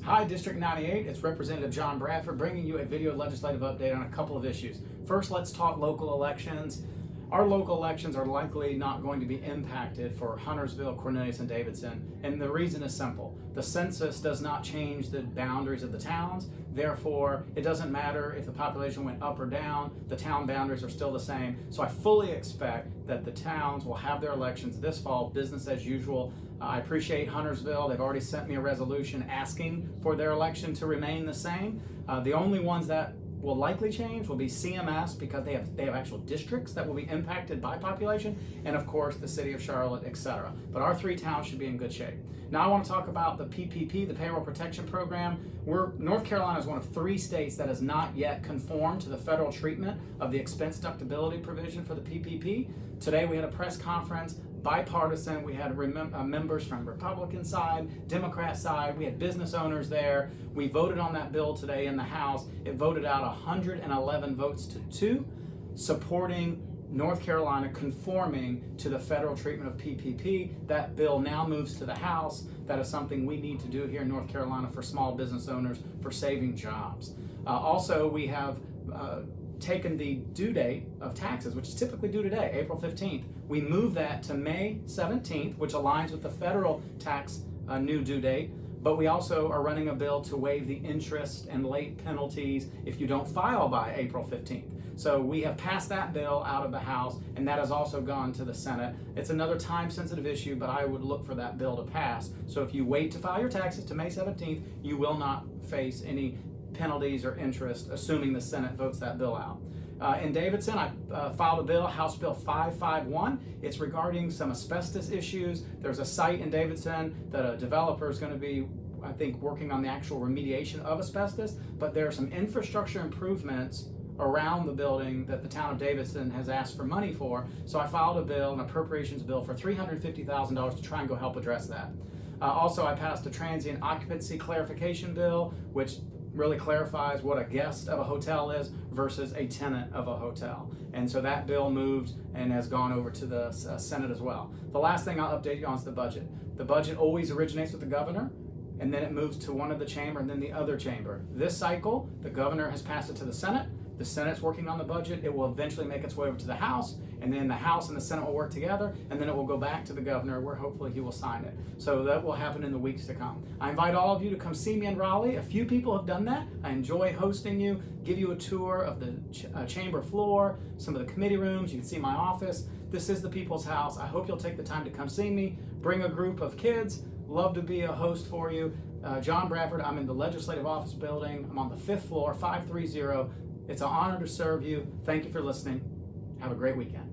Hi, District 98. It's Representative John Bradford bringing you a video legislative update on a couple of issues. First, let's talk local elections. Our local elections are likely not going to be impacted for Huntersville, Cornelius, and Davidson, and the reason is simple. The census does not change the boundaries of the towns. Therefore, it doesn't matter if the population went up or down, the town boundaries are still the same. So I fully expect that the towns will have their elections this fall, business as usual. I appreciate Huntersville. They've already sent me a resolution asking for their election to remain the same. The only ones that will likely change will be CMS because they have actual districts that will be impacted by population, and of course the city of Charlotte, etc. But our three towns should be in good shape. Now I want to talk about the PPP, the Payroll Protection Program. North Carolina is one of 3 states that has not yet conformed to the federal treatment of the expense deductibility provision for the PPP. Today we had a press conference, bipartisan. We had members from Republican side, Democrat side. We had business owners there. We voted on that bill today in the House. It voted out 111 votes to 2, supporting North Carolina conforming to the federal treatment of PPP. That bill now moves to the House. That is something we need to do here in North Carolina for small business owners, for saving jobs. Also, we have taken the due date of taxes, which is typically due today, April 15th. We move that to May 17th, which aligns with the federal tax new due date. But we also are running a bill to waive the interest and late penalties if you don't file by April 15th. So we have passed that bill out of the House, and that has also gone to the Senate. It's another time-sensitive issue, but I would look for that bill to pass. So if you wait to file your taxes to May 17th, you will not face any penalties or interest, assuming the Senate votes that bill out. In Davidson, I filed a bill, House Bill 551. It's regarding some asbestos issues. There's a site in Davidson that a developer is going to be, I think, working on the actual remediation of asbestos, but there are some infrastructure improvements around the building that the town of Davidson has asked for money for. So I filed a bill, an appropriations bill for $350,000 to try and go help address that. Also, I passed a transient occupancy clarification bill, which really clarifies what a guest of a hotel is versus a tenant of a hotel. And so that bill moved and has gone over to the Senate as well. The last thing I'll update you on is the budget. The budget always originates with the governor, and then it moves to one of the chamber and then the other chamber. This cycle, the governor has passed it to the Senate. The Senate's working on the budget. It will eventually make its way over to the House, and then the House and the Senate will work together, and then it will go back to the governor where hopefully he will sign it. So that will happen in the weeks to come. I invite all of you to come see me in Raleigh. A few people have done that. I enjoy hosting you, give you a tour of the chamber floor, some of the committee rooms. You can see my office. This is the People's House. I hope you'll take the time to come see me. Bring a group of kids. Love to be a host for you. John Bradford, I'm in the Legislative Office Building. I'm on the 5th floor, 530. It's an honor to serve you. Thank you for listening. Have a great weekend.